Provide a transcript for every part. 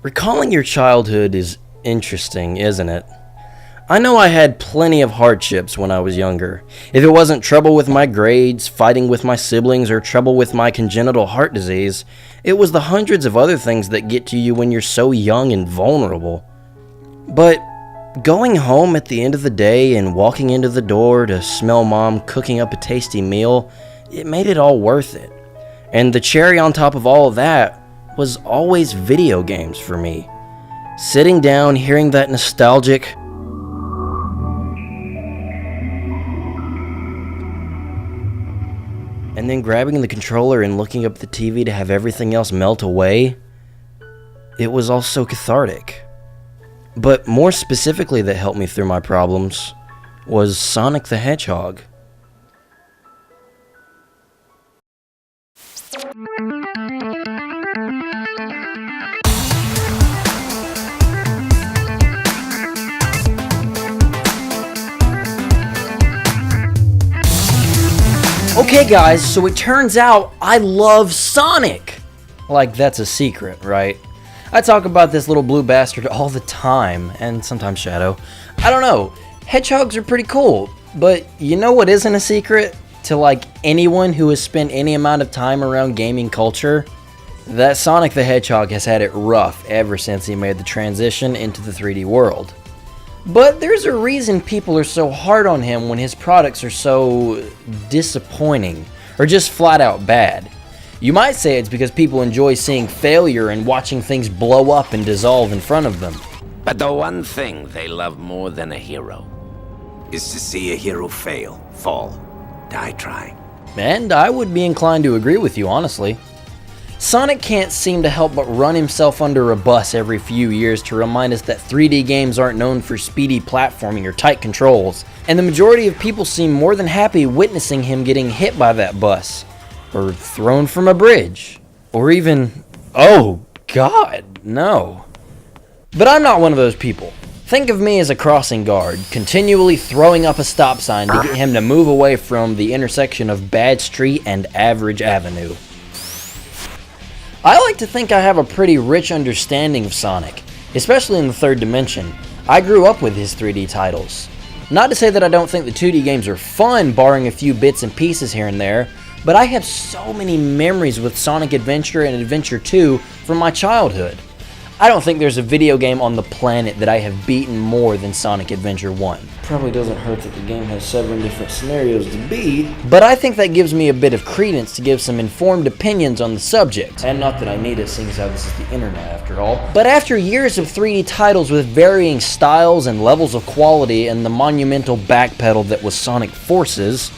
Recalling your childhood is interesting, isn't it? I know I had plenty of hardships when I was younger. If it wasn't trouble with my grades, fighting with my siblings, or trouble with my congenital heart disease, it was the hundreds of other things that get to you when you're so young and vulnerable. But going home at the end of the day and walking into the door to smell mom cooking up a tasty meal, it made it all worth it. And the cherry on top of all of that was always video games for me. Sitting down, hearing that nostalgic and then grabbing the controller and looking up at the TV to have everything else melt away, it was all so cathartic. But more specifically that helped me through my problems was Sonic the Hedgehog. Okay guys, so it turns out I love Sonic! Like that's a secret, right? I talk about this little blue bastard all the time, and sometimes Shadow. I don't know, hedgehogs are pretty cool, but you know what isn't a secret? To like anyone who has spent any amount of time around gaming culture? That Sonic the Hedgehog has had it rough ever since he made the transition into the 3D world. But there's a reason people are so hard on him when his products are so disappointing, or just flat out bad. You might say it's because people enjoy seeing failure and watching things blow up and dissolve in front of them. But the one thing they love more than a hero is to see a hero fail, fall, die trying. And I would be inclined to agree with you, honestly. Sonic can't seem to help but run himself under a bus every few years to remind us that 3D games aren't known for speedy platforming or tight controls, and the majority of people seem more than happy witnessing him getting hit by that bus, or thrown from a bridge, or even, oh god, no. But I'm not one of those people. Think of me as a crossing guard, continually throwing up a stop sign to get him to move away from the intersection of Bad Street and Average Avenue. I like to think I have a pretty rich understanding of Sonic, especially in the third dimension. I grew up with his 3D titles. Not to say that I don't think the 2D games are fun, barring a few bits and pieces here and there, but I have so many memories with Sonic Adventure and Adventure 2 from my childhood. I don't think there's a video game on the planet that I have beaten more than Sonic Adventure 1. Probably doesn't hurt that the game has 7 different scenarios to beat, but I think that gives me a bit of credence to give some informed opinions on the subject. And not that I need it, seeing as how this is the internet after all. But after years of 3D titles with varying styles and levels of quality and the monumental backpedal that was Sonic Forces,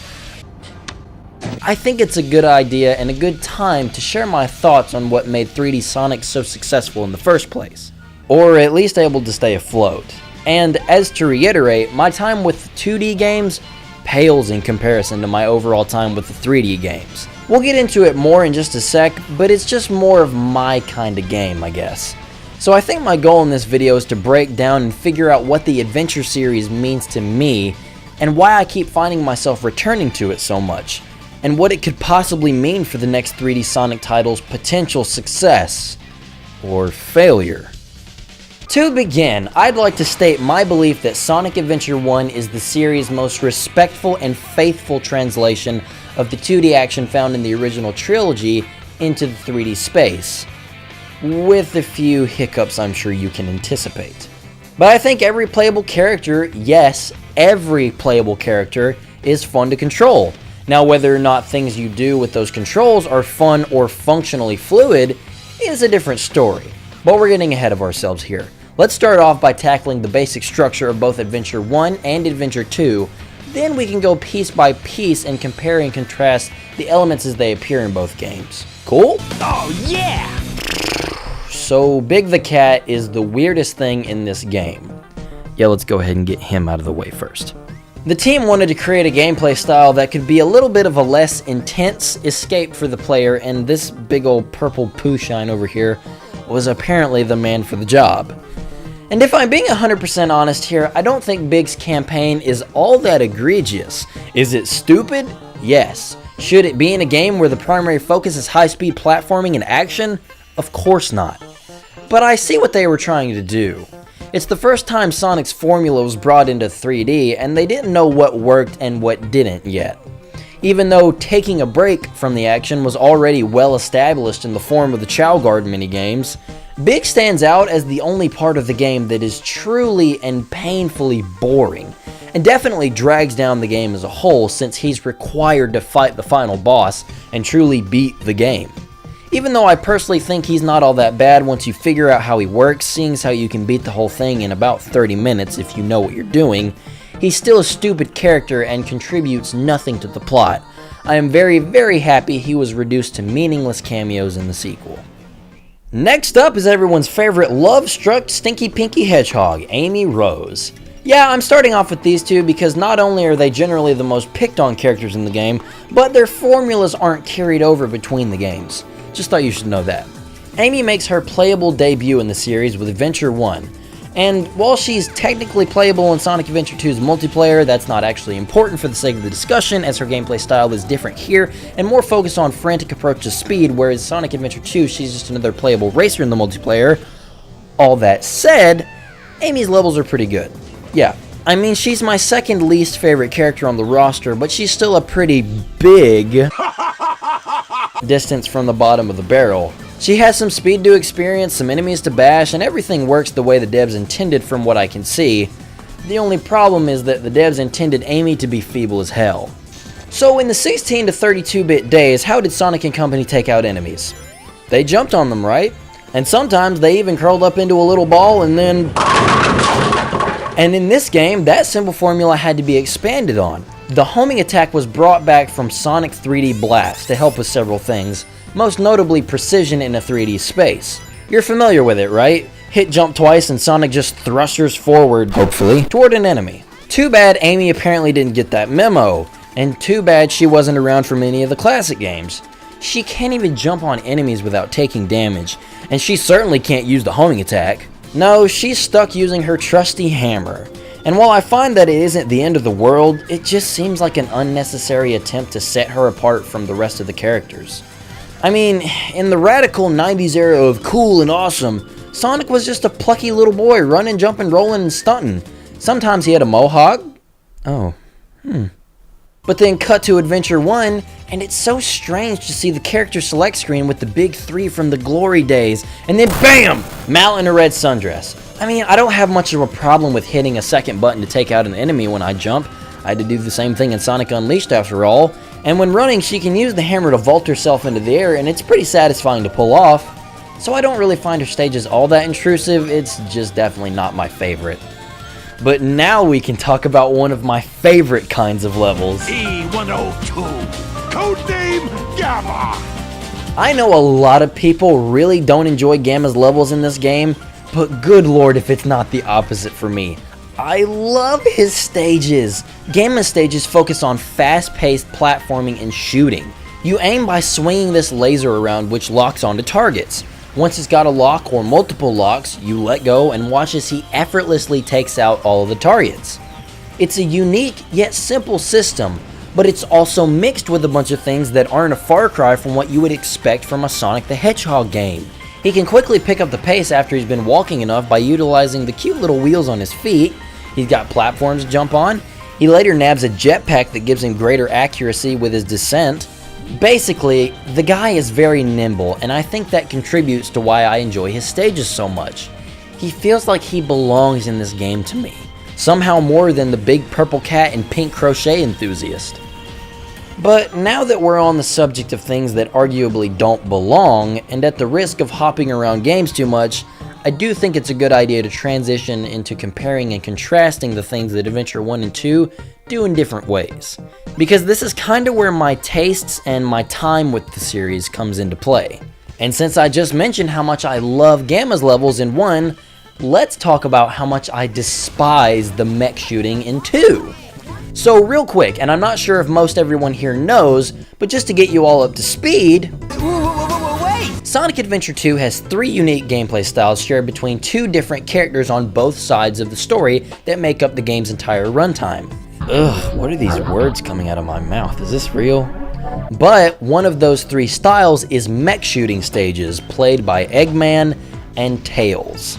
I think it's a good idea and a good time to share my thoughts on what made 3D Sonic so successful in the first place, or at least able to stay afloat. And as to reiterate, my time with the 2D games pales in comparison to my overall time with the 3D games. We'll get into it more in just a sec, but it's just more of my kind of game, I guess. So I think my goal in this video is to break down and figure out what the Adventure series means to me, and why I keep finding myself returning to it so much, and what it could possibly mean for the next 3D Sonic title's potential success, or failure. To begin, I'd like to state my belief that Sonic Adventure 1 is the series' most respectful and faithful translation of the 2D action found in the original trilogy into the 3D space, with a few hiccups I'm sure you can anticipate. But I think every playable character, yes, every playable character, is fun to control. Now, whether or not things you do with those controls are fun or functionally fluid is a different story, but we're getting ahead of ourselves here. Let's start off by tackling the basic structure of both Adventure 1 and Adventure 2, then we can go piece by piece and compare and contrast the elements as they appear in both games. Cool? Oh yeah! So Big the Cat is the weirdest thing in this game. Yeah, let's go ahead and get him out of the way first. The team wanted to create a gameplay style that could be a little bit of a less intense escape for the player, and this big old purple poo shine over here was apparently the man for the job. And if I'm being 100% honest here, I don't think Big's campaign is all that egregious. Is it stupid? Yes. Should it be in a game where the primary focus is high-speed platforming and action? Of course not. but I see what they were trying to do. It's the first time Sonic's formula was brought into 3D, and they didn't know what worked and what didn't yet. Even though taking a break from the action was already well established in the form of the Chao Garden minigames, Big stands out as the only part of the game that is truly and painfully boring, and definitely drags down the game as a whole since he's required to fight the final boss and truly beat the game. Even though I personally think he's not all that bad once you figure out how he works, seeing as how you can beat the whole thing in about 30 minutes if you know what you're doing, he's still a stupid character and contributes nothing to the plot. I am very, very happy he was reduced to meaningless cameos in the sequel. Next up is everyone's favorite love-struck Stinky Pinky Hedgehog, Amy Rose. Yeah, I'm starting off with these two because not only are they generally the most picked on characters in the game, but their formulas aren't carried over between the games. Just thought you should know that. Amy makes her playable debut in the series with Adventure 1, and while she's technically playable in Sonic Adventure 2's multiplayer, that's not actually important for the sake of the discussion, as her gameplay style is different here and more focused on frantic approach to speed, whereas Sonic Adventure 2, she's just another playable racer in the multiplayer. All that said, Amy's levels are pretty good. Yeah, I mean, she's my second least favorite character on the roster, but she's still a pretty big distance from the bottom of the barrel. She has some speed to experience, some enemies to bash, and everything works the way the devs intended from what I can see. The only problem is that the devs intended Amy to be feeble as hell. So in the 16 to 32-bit days, how did Sonic and Company take out enemies? They jumped on them, right? And sometimes they even curled up into a little ball and then... And in this game, that simple formula had to be expanded on. The homing attack was brought back from Sonic 3D Blast to help with several things, most notably precision in a 3D space. You're familiar with it, right? Hit jump twice and Sonic just thrusters forward, hopefully, toward an enemy. Too bad Amy apparently didn't get that memo, and too bad she wasn't around for many of the classic games. She can't even jump on enemies without taking damage, and she certainly can't use the homing attack. No, she's stuck using her trusty hammer. And while I find that it isn't the end of the world, it just seems like an unnecessary attempt to set her apart from the rest of the characters. I mean, in the radical 90s era of cool and awesome, Sonic was just a plucky little boy running, jumping, rolling, and stunting. Sometimes he had a mohawk. But then cut to Adventure 1, and it's so strange to see the character select screen with the big three from the glory days, and then BAM! Mal in a red sundress. I mean, I don't have much of a problem with hitting a second button to take out an enemy when I jump. I had to do the same thing in Sonic Unleashed after all. And when running, she can use the hammer to vault herself into the air, and it's pretty satisfying to pull off. So I don't really find her stages all that intrusive, it's just definitely not my favorite. But now we can talk about one of my favorite kinds of levels. E-102, codename Gamma! I know a lot of people really don't enjoy Gamma's levels in this game, but good lord if it's not the opposite for me. I love his stages. Gamma's stages focus on fast-paced platforming and shooting. You aim by swinging this laser around, which locks onto targets. Once it's got a lock or multiple locks, you let go and watch as he effortlessly takes out all of the targets. It's a unique yet simple system, but it's also mixed with a bunch of things that aren't a far cry from what you would expect from a Sonic the Hedgehog game. He can quickly pick up the pace after he's been walking enough by utilizing the cute little wheels on his feet. He's got platforms to jump on. He later nabs a jetpack that gives him greater accuracy with his descent. Basically, the guy is very nimble, and I think that contributes to why I enjoy his stages so much. He feels like he belongs in this game to me, somehow more than the big purple cat and pink crochet enthusiast. But now that we're on the subject of things that arguably don't belong, and at the risk of hopping around games too much, I do think it's a good idea to transition into comparing and contrasting the things that Adventure 1 and 2 do in different ways. Because this is kinda where my tastes and my time with the series comes into play. And since I just mentioned how much I love Gamma's levels in 1, let's talk about how much I despise the mech shooting in 2. So real quick, and I'm not sure if most everyone here knows, but just to get you all up to speed, Sonic Adventure 2 has 3 unique gameplay styles shared between 2 different characters on both sides of the story that make up the game's entire runtime. Ugh, what are these words coming out of my mouth? Is this real? But one of those 3 styles is mech shooting stages, played by Eggman, and Tails.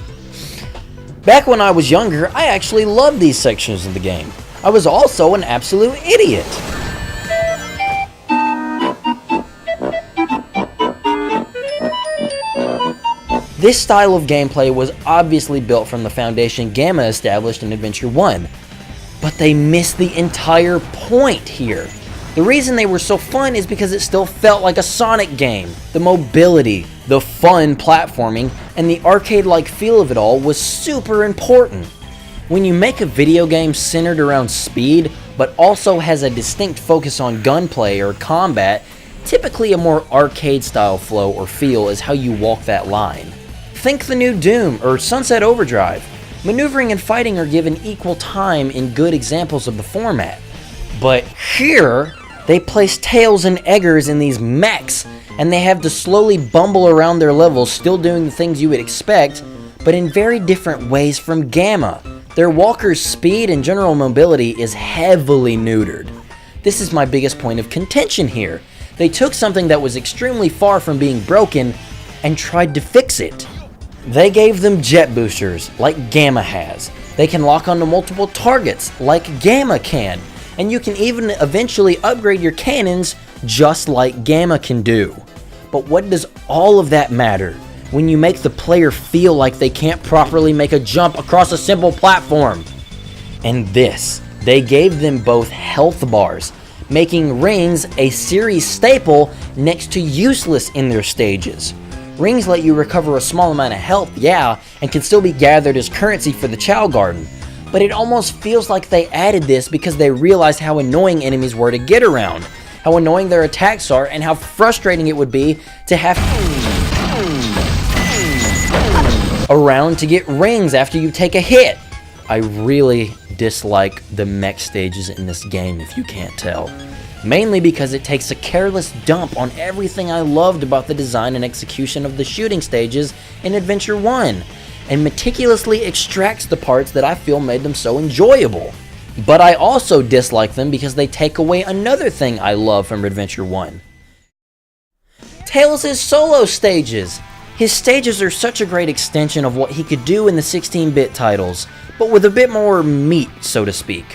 Back when I was younger, I actually loved these sections of the game. I was also an absolute idiot. This style of gameplay was obviously built from the foundation Gamma established in Adventure 1, but they missed the entire point here. The reason they were so fun is because it still felt like a Sonic game. The mobility, the fun platforming, and the arcade-like feel of it all was super important. When you make a video game centered around speed, but also has a distinct focus on gunplay or combat, typically a more arcade-style flow or feel is how you walk that line. Think the new Doom or Sunset Overdrive. Maneuvering and fighting are given equal time in good examples of the format. But here, they place Tails and Eggers in these mechs, and they have to slowly bumble around their levels, still doing the things you would expect, but in very different ways from Gamma. Their walkers' speed and general mobility is heavily neutered. This is my biggest point of contention here. They took something that was extremely far from being broken and tried to fix it. They gave them jet boosters, like Gamma has. They can lock onto multiple targets, like Gamma can. And you can even eventually upgrade your cannons, just like Gamma can do. But what does all of that matter when you make the player feel like they can't properly make a jump across a simple platform? And this, they gave them both health bars, making rings a series staple next to useless in their stages. Rings let you recover a small amount of health, yeah, and can still be gathered as currency for the Chao Garden. But it almost feels like they added this because they realized how annoying enemies were to get around, how annoying their attacks are, and how frustrating it would be to have around to get rings after you take a hit. I really dislike the mech stages in this game, if you can't tell. Mainly because it takes a careless dump on everything I loved about the design and execution of the shooting stages in Adventure 1, and meticulously extracts the parts that I feel made them so enjoyable. But I also dislike them because they take away another thing I love from Adventure 1. Tails' solo stages. His stages are such a great extension of what he could do in the 16-bit titles, but with a bit more meat, so to speak.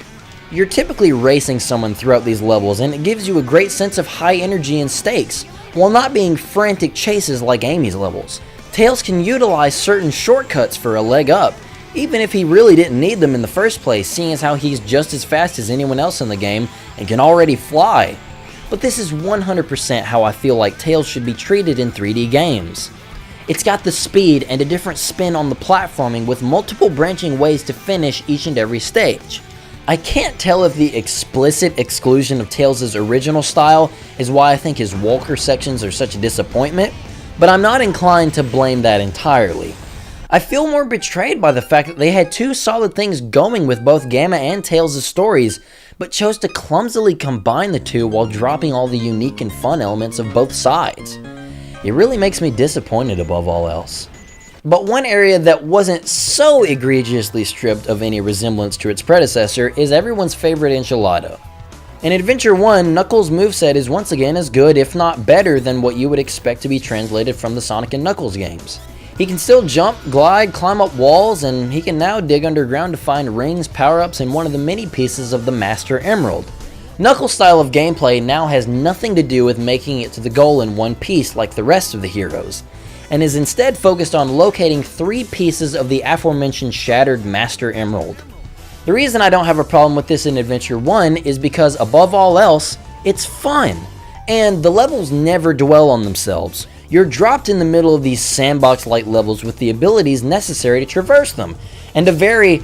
You're typically racing someone throughout these levels, and it gives you a great sense of high energy and stakes, while not being frantic chases like Amy's levels. Tails can utilize certain shortcuts for a leg up, even if he really didn't need them in the first place, seeing as how he's just as fast as anyone else in the game and can already fly. But this is 100% how I feel like Tails should be treated in 3D games. It's got the speed and a different spin on the platforming with multiple branching ways to finish each and every stage. I can't tell if the explicit exclusion of Tails' original style is why I think his Walker sections are such a disappointment, but I'm not inclined to blame that entirely. I feel more betrayed by the fact that they had two solid things going with both Gamma and Tails' stories, but chose to clumsily combine the two while dropping all the unique and fun elements of both sides. It really makes me disappointed above all else. But one area that wasn't so egregiously stripped of any resemblance to its predecessor is everyone's favorite enchilada. In Adventure 1, Knuckles' moveset is once again as good, if not better, than what you would expect to be translated from the Sonic and Knuckles games. He can still jump, glide, climb up walls, and he can now dig underground to find rings, power-ups, and one of the many pieces of the Master Emerald. Knuckles' style of gameplay now has nothing to do with making it to the goal in one piece like the rest of the heroes, and is instead focused on locating 3 pieces of the aforementioned shattered Master Emerald. The reason I don't have a problem with this in Adventure 1 is because, above all else, it's fun, and the levels never dwell on themselves. You're dropped in the middle of these sandbox-like levels with the abilities necessary to traverse them, and a very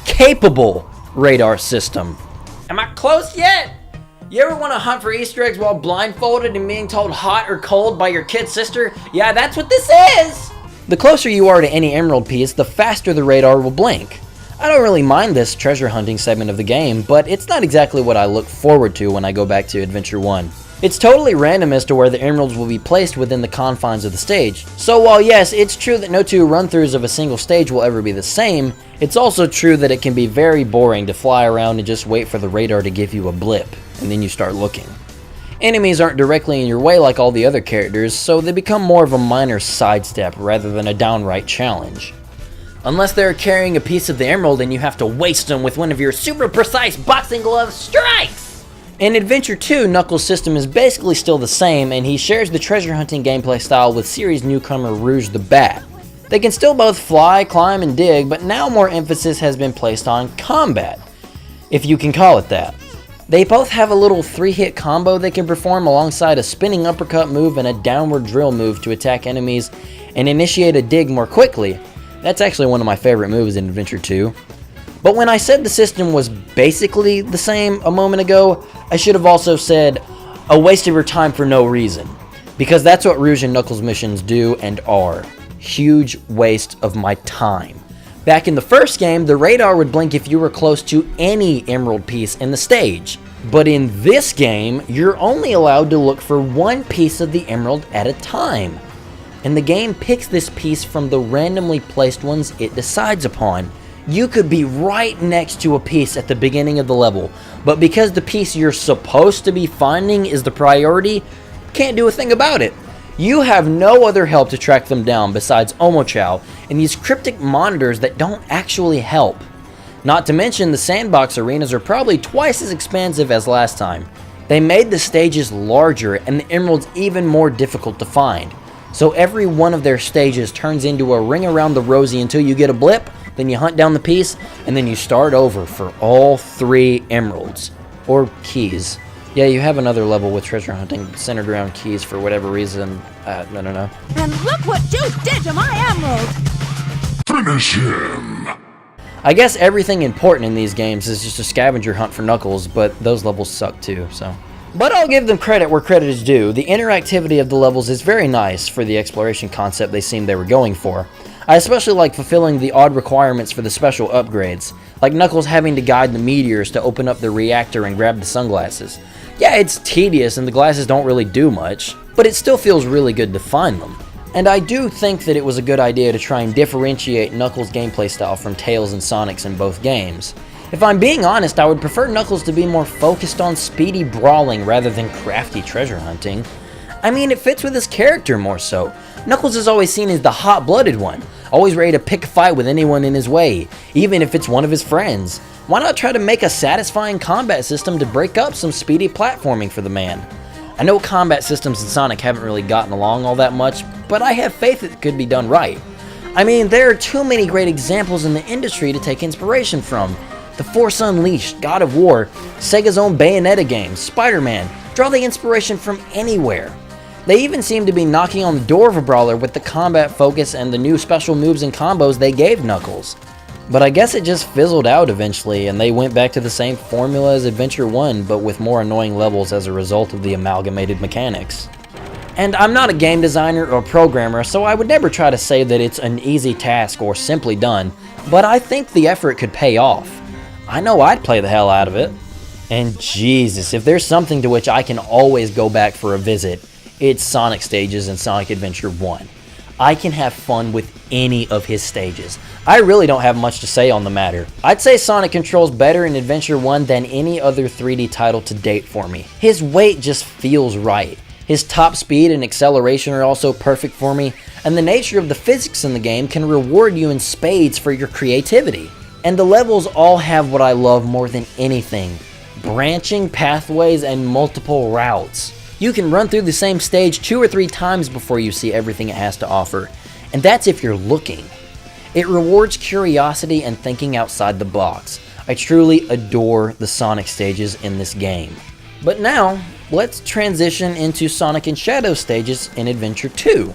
capable radar system. Am I close yet? You ever want to hunt for Easter eggs while blindfolded and being told hot or cold by your kid sister? Yeah, that's what this is! The closer you are to any emerald piece, the faster the radar will blink. I don't really mind this treasure hunting segment of the game, but it's not exactly what I look forward to when I go back to Adventure 1. It's totally random as to where the emeralds will be placed within the confines of the stage. So while yes, it's true that no 2 run-throughs of a single stage will ever be the same, it's also true that it can be very boring to fly around and just wait for the radar to give you a blip, and then you start looking. Enemies aren't directly in your way like all the other characters, so they become more of a minor sidestep rather than a downright challenge. Unless they're carrying a piece of the emerald and you have to waste them with one of your super precise boxing glove strikes! In Adventure 2, Knuckles' system is basically still the same, and he shares the treasure hunting gameplay style with series newcomer Rouge the Bat. They can still both fly, climb, and dig, but now more emphasis has been placed on combat, if you can call it that. They both have a little 3-hit combo they can perform alongside a spinning uppercut move and a downward drill move to attack enemies and initiate a dig more quickly. That's actually one of my favorite moves in Adventure 2. But when I said the system was basically the same a moment ago, I should have also said a waste of your time for no reason. Because that's what Rouge and Knuckles missions do and are. Huge waste of my time. Back in the first game, the radar would blink if you were close to any emerald piece in the stage. But in this game, you're only allowed to look for one piece of the emerald at a time. And the game picks this piece from the randomly placed ones it decides upon. You could be right next to a piece at the beginning of the level, but because the piece you're supposed to be finding is the priority, can't do a thing about it. You have no other help to track them down besides Omochao and these cryptic monitors that don't actually help. Not to mention the sandbox arenas are probably twice as expansive as last time. They made the stages larger and the emeralds even more difficult to find. So every one of their stages turns into a ring around the rosy until you get a blip, then you hunt down the piece, and then you start over for all 3 emeralds. Or keys. Yeah, you have another level with treasure hunting centered around keys for whatever reason. I don't know. And look what Juice did to my emerald! Finish him! I guess everything important in these games is just a scavenger hunt for Knuckles, but those levels suck too, so. But I'll give them credit where credit is due. The interactivity of the levels is very nice for the exploration concept they seemed they were going for. I especially like fulfilling the odd requirements for the special upgrades, like Knuckles having to guide the meteors to open up the reactor and grab the sunglasses. Yeah, it's tedious and the glasses don't really do much, but it still feels really good to find them. And I do think that it was a good idea to try and differentiate Knuckles' gameplay style from Tails and Sonic's in both games. If I'm being honest, I would prefer Knuckles to be more focused on speedy brawling rather than crafty treasure hunting. I mean, it fits with his character more so. Knuckles is always seen as the hot-blooded one, always ready to pick a fight with anyone in his way, even if it's one of his friends. Why not try to make a satisfying combat system to break up some speedy platforming for the man? I know combat systems in Sonic haven't really gotten along all that much, but I have faith it could be done right. I mean, there are too many great examples in the industry to take inspiration from. The Force Unleashed, God of War, Sega's own Bayonetta games, Spider-Man. Draw the inspiration from anywhere. They even seem to be knocking on the door of a brawler with the combat focus and the new special moves and combos they gave Knuckles. But I guess it just fizzled out eventually, and they went back to the same formula as Adventure 1, but with more annoying levels as a result of the amalgamated mechanics. And I'm not a game designer or programmer, so I would never try to say that it's an easy task or simply done, but I think the effort could pay off. I know I'd play the hell out of it. And Jesus, if there's something to which I can always go back for a visit, it's Sonic stages in Sonic Adventure 1. I can have fun with any of his stages. I really don't have much to say on the matter. I'd say Sonic controls better in Adventure 1 than any other 3D title to date for me. His weight just feels right. His top speed and acceleration are also perfect for me, and the nature of the physics in the game can reward you in spades for your creativity. And the levels all have what I love more than anything: branching pathways and multiple routes. You can run through the same stage 2 or 3 times before you see everything it has to offer, and that's if you're looking. It rewards curiosity and thinking outside the box. I truly adore the Sonic stages in this game. But now, let's transition into Sonic and Shadow stages in Adventure 2.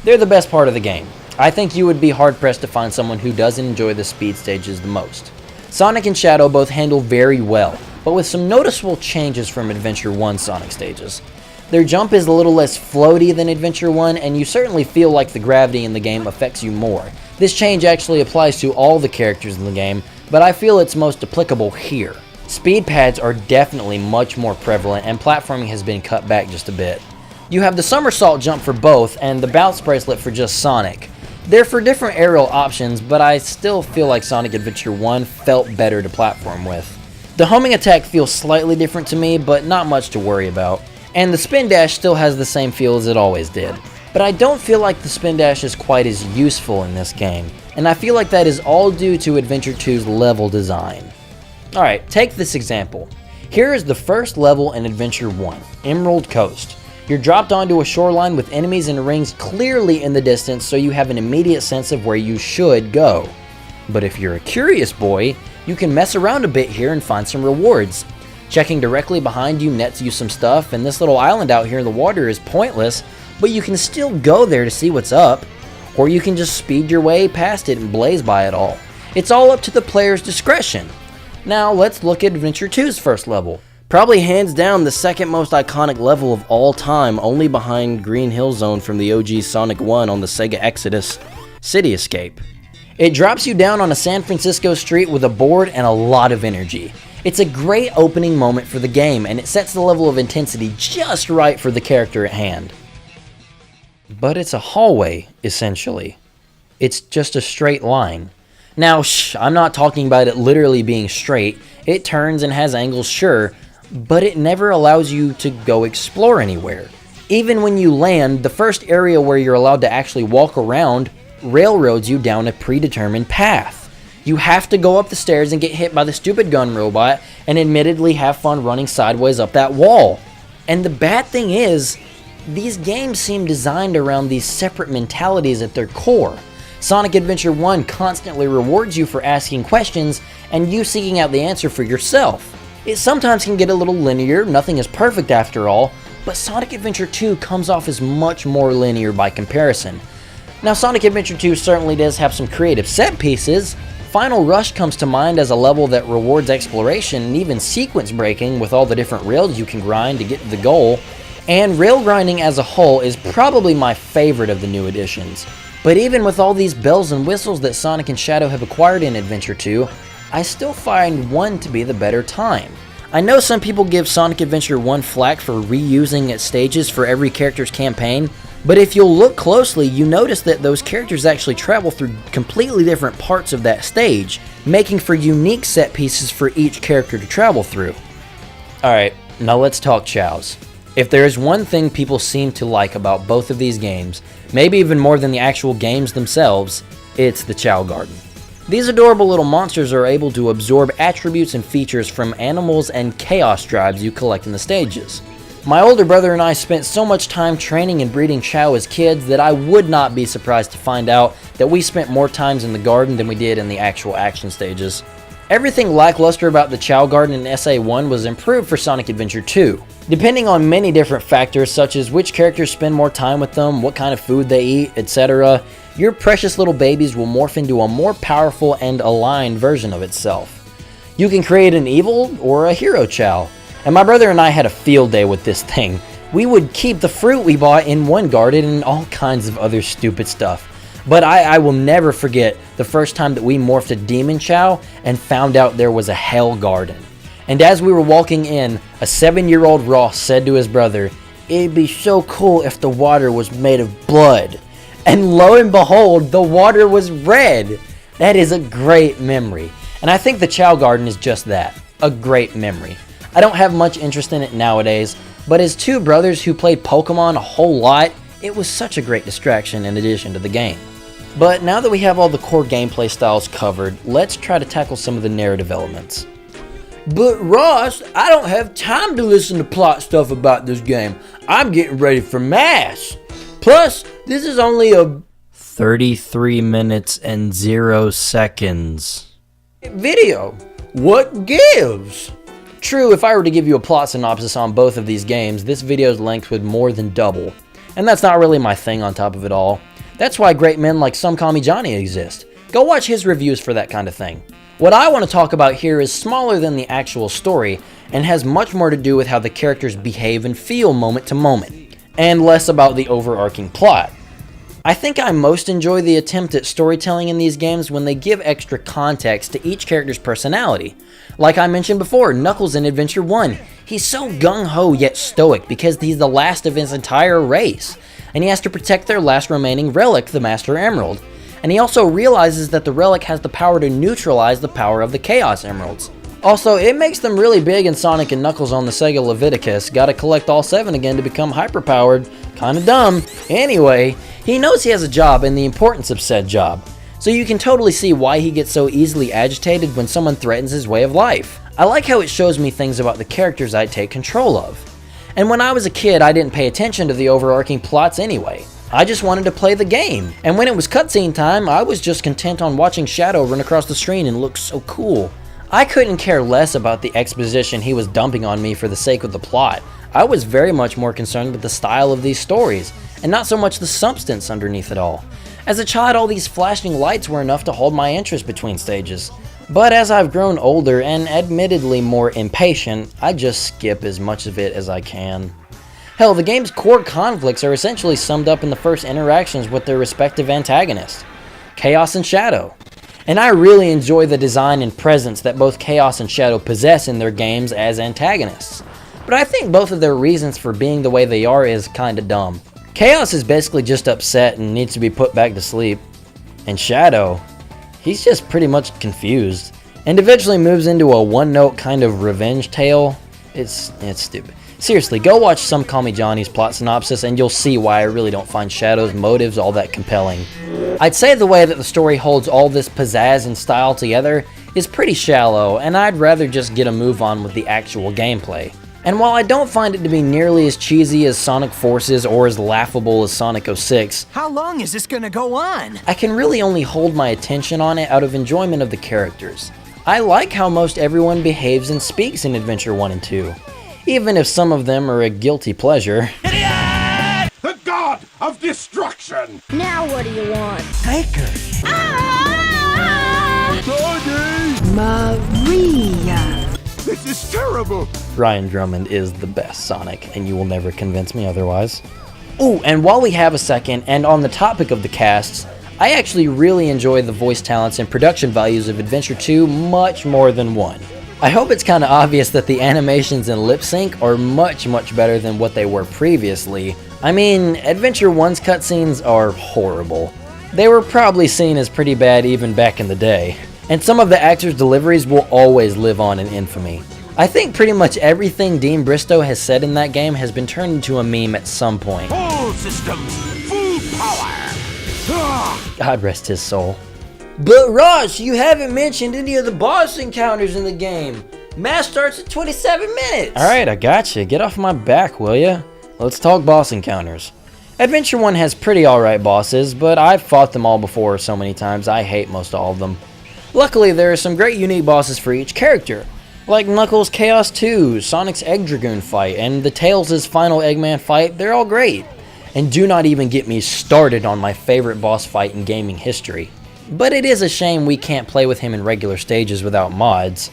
They're the best part of the game. I think you would be hard-pressed to find someone who doesn't enjoy the speed stages the most. Sonic and Shadow both handle very well, but with some noticeable changes from Adventure 1 Sonic stages. Their jump is a little less floaty than Adventure 1, and you certainly feel like the gravity in the game affects you more. This change actually applies to all the characters in the game, but I feel it's most applicable here. Speed pads are definitely much more prevalent, and platforming has been cut back just a bit. You have the somersault jump for both, and the bounce bracelet for just Sonic. They're for different aerial options, but I still feel like Sonic Adventure 1 felt better to platform with. The homing attack feels slightly different to me, but not much to worry about. And the spin dash still has the same feel as it always did. But I don't feel like the spin dash is quite as useful in this game, and I feel like that is all due to Adventure 2's level design. Alright, take this example. Here is the first level in Adventure 1, Emerald Coast. You're dropped onto a shoreline with enemies and rings clearly in the distance, so you have an immediate sense of where you should go. But if you're a curious boy, you can mess around a bit here and find some rewards. Checking directly behind you nets you some stuff, and this little island out here in the water is pointless, but you can still go there to see what's up. Or you can just speed your way past it and blaze by it all. It's all up to the player's discretion. Now let's look at Adventure 2's first level. Probably hands down the second most iconic level of all time, only behind Green Hill Zone from the OG Sonic 1 on the Sega Exodus, City Escape. It drops you down on a San Francisco street with a board and a lot of energy. It's a great opening moment for the game, and it sets the level of intensity just right for the character at hand. But it's a hallway, essentially. It's just a straight line. Now, I'm not talking about it literally being straight. It turns and has angles, sure, but it never allows you to go explore anywhere. Even when you land, the first area where you're allowed to actually walk around railroads you down a predetermined path. You have to go up the stairs and get hit by the stupid gun robot and admittedly have fun running sideways up that wall. And the bad thing is, these games seem designed around these separate mentalities at their core. Sonic Adventure 1 constantly rewards you for asking questions and you seeking out the answer for yourself. It sometimes can get a little linear, nothing is perfect after all, but Sonic Adventure 2 comes off as much more linear by comparison. Now Sonic Adventure 2 certainly does have some creative set pieces. Final Rush comes to mind as a level that rewards exploration and even sequence breaking with all the different rails you can grind to get to the goal. And rail grinding as a whole is probably my favorite of the new additions. But even with all these bells and whistles that Sonic and Shadow have acquired in Adventure 2, I still find 1 to be the better time. I know some people give Sonic Adventure 1 flack for reusing its stages for every character's campaign, but if you'll look closely, you notice that those characters actually travel through completely different parts of that stage, making for unique set pieces for each character to travel through. Alright, now let's talk Chaos. If there is one thing people seem to like about both of these games, maybe even more than the actual games themselves, it's the Chao Garden. These adorable little monsters are able to absorb attributes and features from animals and chaos drives you collect in the stages. My older brother and I spent so much time training and breeding Chao as kids that I would not be surprised to find out that we spent more times in the garden than we did in the actual action stages. Everything lackluster about the Chao Garden in SA1 was improved for Sonic Adventure 2. Depending on many different factors such as which characters spend more time with them, what kind of food they eat, etc., your precious little babies will morph into a more powerful and aligned version of itself. You can create an evil or a hero Chao, and my brother and I had a field day with this thing. We would keep the fruit we bought in one garden and all kinds of other stupid stuff. But I will never forget the first time that we morphed a demon Chao and found out there was a hell garden. And as we were walking in, a 7-year-old Ross said to his brother, "It'd be so cool if the water was made of blood." And lo and behold, the water was red. That is a great memory. And I think the Chao Garden is just that, a great memory. I don't have much interest in it nowadays, but as two brothers who played Pokemon a whole lot, it was such a great distraction in addition to the game. But now that we have all the core gameplay styles covered, let's try to tackle some of the narrative elements. But Ross, I don't have time to listen to plot stuff about this game. I'm getting ready for mass. Plus, this is only a 33 minutes and 0 seconds video. What gives? True, if I were to give you a plot synopsis on both of these games, this video's length would more than double. And that's not really my thing on top of it all. That's why great men like Some Call Me Johnny exist. Go watch his reviews for that kind of thing. What I want to talk about here is smaller than the actual story and has much more to do with how the characters behave and feel moment to moment, and less about the overarching plot. I think I most enjoy the attempt at storytelling in these games when they give extra context to each character's personality. Like I mentioned before, Knuckles in Adventure 1. He's so gung-ho yet stoic because he's the last of his entire race, and he has to protect their last remaining relic, the Master Emerald. And he also realizes that the relic has the power to neutralize the power of the Chaos Emeralds. Also, it makes them really big in Sonic & Knuckles on the Sega Leviticus. Gotta collect all 7 again to become hyper-powered. Kinda dumb. Anyway, he knows he has a job and the importance of said job. So you can totally see why he gets so easily agitated when someone threatens his way of life. I like how it shows me things about the characters I take control of. And when I was a kid, I didn't pay attention to the overarching plots anyway. I just wanted to play the game. And when it was cutscene time, I was just content on watching Shadow run across the screen and look so cool. I couldn't care less about the exposition he was dumping on me for the sake of the plot. I was very much more concerned with the style of these stories, and not so much the substance underneath it all. As a child, all these flashing lights were enough to hold my interest between stages. But as I've grown older and admittedly more impatient, I just skip as much of it as I can. Hell, the game's core conflicts are essentially summed up in the first interactions with their respective antagonists, Chaos and Shadow. And I really enjoy the design and presence that both Chaos and Shadow possess in their games as antagonists. But I think both of their reasons for being the way they are is kinda dumb. Chaos is basically just upset and needs to be put back to sleep. And Shadow, he's just pretty much confused. And eventually moves into a one-note kind of revenge tale. It's stupid. Seriously, go watch Some Call Me Johnny's plot synopsis and you'll see why I really don't find Shadow's motives all that compelling. I'd say the way that the story holds all this pizzazz and style together is pretty shallow, and I'd rather just get a move on with the actual gameplay. And while I don't find it to be nearly as cheesy as Sonic Forces or as laughable as Sonic 06, how long is this gonna go on? I can really only hold my attention on it out of enjoyment of the characters. I like how most everyone behaves and speaks in Adventure 1 and 2. Even if some of them are a guilty pleasure. The god of destruction! Now what do you want? Take her. Maria. This is terrible! Ryan Drummond is the best Sonic, and you will never convince me otherwise. Ooh, and while we have a second, and on the topic of the casts, I actually really enjoy the voice talents and production values of Adventure 2 much more than 1. I hope it's kinda obvious that the animations and lip sync are much better than what they were previously. I mean, Adventure 1's cutscenes are horrible. They were probably seen as pretty bad even back in the day. And some of the actors' deliveries will always live on in infamy. I think pretty much everything Dean Bristow has said in that game has been turned into a meme at some point. All systems, full power! God rest his soul. But Ross, you haven't mentioned any of the boss encounters in the game. Match starts at 27 minutes. Alright, I gotcha. Get off my back, will ya? Let's talk boss encounters. Adventure 1 has pretty alright bosses, but I've fought them all before so many times I hate most all of them. Luckily, there are some great unique bosses for each character, like Knuckles' Chaos 2, Sonic's Egg Dragoon fight, and the Tails' final Eggman fight. They're all great. And do not even get me started on my favorite boss fight in gaming history. But it is a shame we can't play with him in regular stages without mods.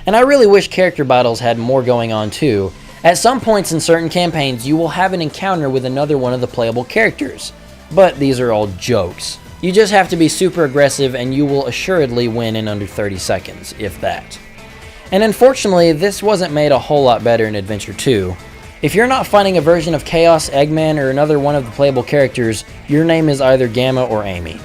And I really wish character battles had more going on too. At some points in certain campaigns, you will have an encounter with another one of the playable characters. But these are all jokes. You just have to be super aggressive and you will assuredly win in under 30 seconds, if that. And unfortunately, this wasn't made a whole lot better in Adventure 2. If you're not fighting a version of Chaos, Eggman, or another one of the playable characters, your name is either Gamma or Amy.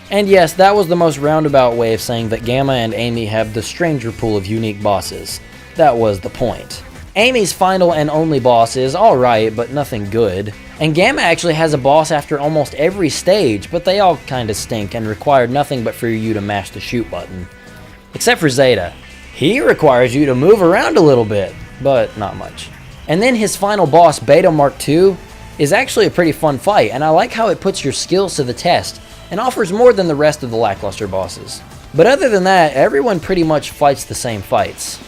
And yes, that was the most roundabout way of saying that Gamma and Amy have the stranger pool of unique bosses. That was the point. Amy's final and only boss is alright, but nothing good. And Gamma actually has a boss after almost every stage, but they all kinda stink and require nothing but for you to mash the shoot button. Except for Zeta. He requires you to move around a little bit, but not much. And then his final boss, Beta Mark II, is actually a pretty fun fight, and I like how it puts your skills to the test, and offers more than the rest of the lackluster bosses. But other than that, everyone pretty much fights the same fights.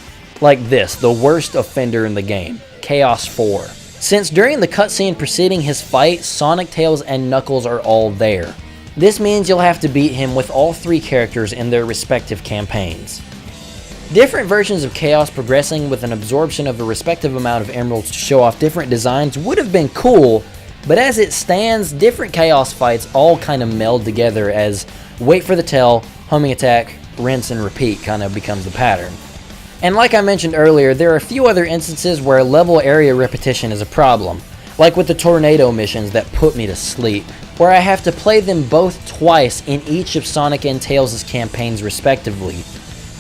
Like this, the worst offender in the game, Chaos 4. Since during the cutscene preceding his fight, Sonic, Tails, and Knuckles are all there. This means you'll have to beat him with all three characters in their respective campaigns. Different versions of Chaos progressing with an absorption of the respective amount of emeralds to show off different designs would have been cool, but as it stands, different Chaos fights all kind of meld together as wait for the tell, homing attack, rinse and repeat kind of becomes the pattern. And like I mentioned earlier, there are a few other instances where level area repetition is a problem, like with the tornado missions that put me to sleep, where I have to play them both twice in each of Sonic and Tails' campaigns respectively.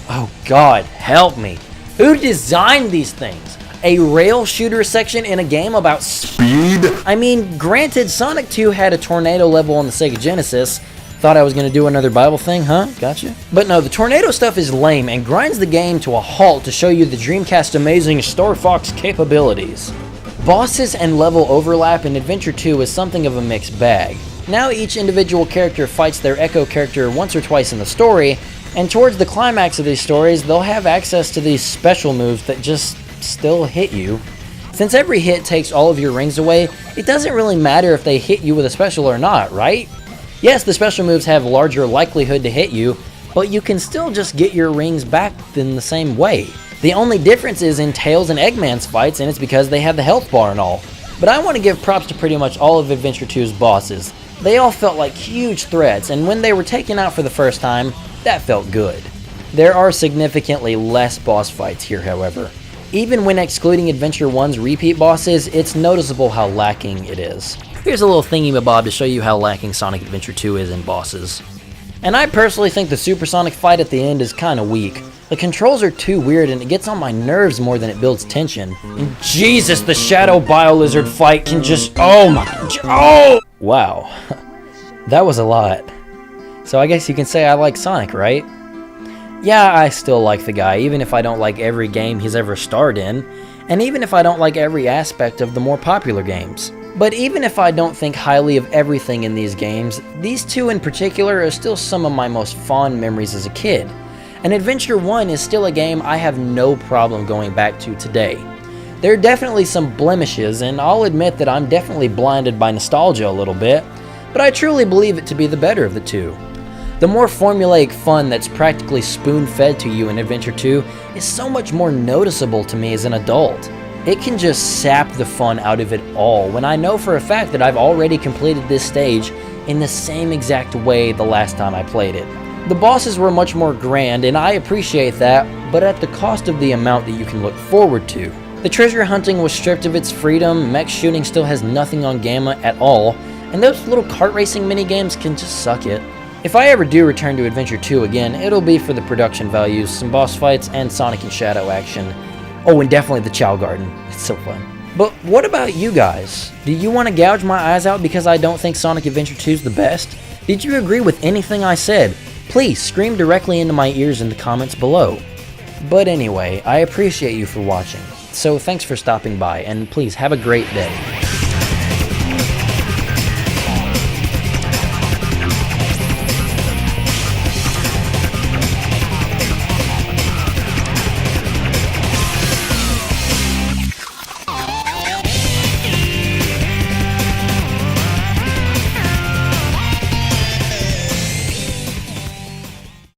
Oh god, help me. Who designed these things? A rail shooter section in a game about speed? I mean, granted, Sonic 2 had a tornado level on the Sega Genesis. Thought I was going to do another Bible thing, huh? Gotcha. But no, the tornado stuff is lame and grinds the game to a halt to show you the Dreamcast's amazing Star Fox capabilities. Bosses and level overlap in Adventure 2 is something of a mixed bag. Now each individual character fights their Echo character once or twice in the story, and towards the climax of these stories, they'll have access to these special moves that just still hit you. Since every hit takes all of your rings away, it doesn't really matter if they hit you with a special or not, right? Yes, the special moves have larger likelihood to hit you, but you can still just get your rings back in the same way. The only difference is in Tails and Eggman's fights, and it's because they have the health bar and all. But I want to give props to pretty much all of Adventure 2's bosses. They all felt like huge threats, and when they were taken out for the first time, that felt good. There are significantly less boss fights here, however. Even when excluding Adventure 1's repeat bosses, it's noticeable how lacking it is. Here's a little thingy-mabob to show you how lacking Sonic Adventure 2 is in bosses. And I personally think the Supersonic fight at the end is kinda weak. The controls are too weird and it gets on my nerves more than it builds tension. And Jesus, the Shadow Bio-Lizard fight can just, oh! Wow, that was a lot. So I guess you can say I like Sonic, right? Yeah, I still like the guy, even if I don't like every game he's ever starred in, and even if I don't like every aspect of the more popular games. But even if I don't think highly of everything in these games, these two in particular are still some of my most fond memories as a kid. And Adventure 1 is still a game I have no problem going back to today. There are definitely some blemishes, and I'll admit that I'm definitely blinded by nostalgia a little bit, but I truly believe it to be the better of the two. The more formulaic fun that's practically spoon-fed to you in Adventure 2 is so much more noticeable to me as an adult. It can just sap the fun out of it all when I know for a fact that I've already completed this stage in the same exact way the last time I played it. The bosses were much more grand, and I appreciate that, but at the cost of the amount that you can look forward to. The treasure hunting was stripped of its freedom, mech shooting still has nothing on Gamma at all, and those little kart racing minigames can just suck it. If I ever do return to Adventure 2 again, it'll be for the production values, some boss fights, and Sonic and Shadow action. Oh, and definitely the Chao Garden. It's so fun. But what about you guys? Do you want to gouge my eyes out because I don't think Sonic Adventure 2 is the best? Did you agree with anything I said? Please scream directly into my ears in the comments below. But anyway, I appreciate you for watching. So thanks for stopping by, and please have a great day.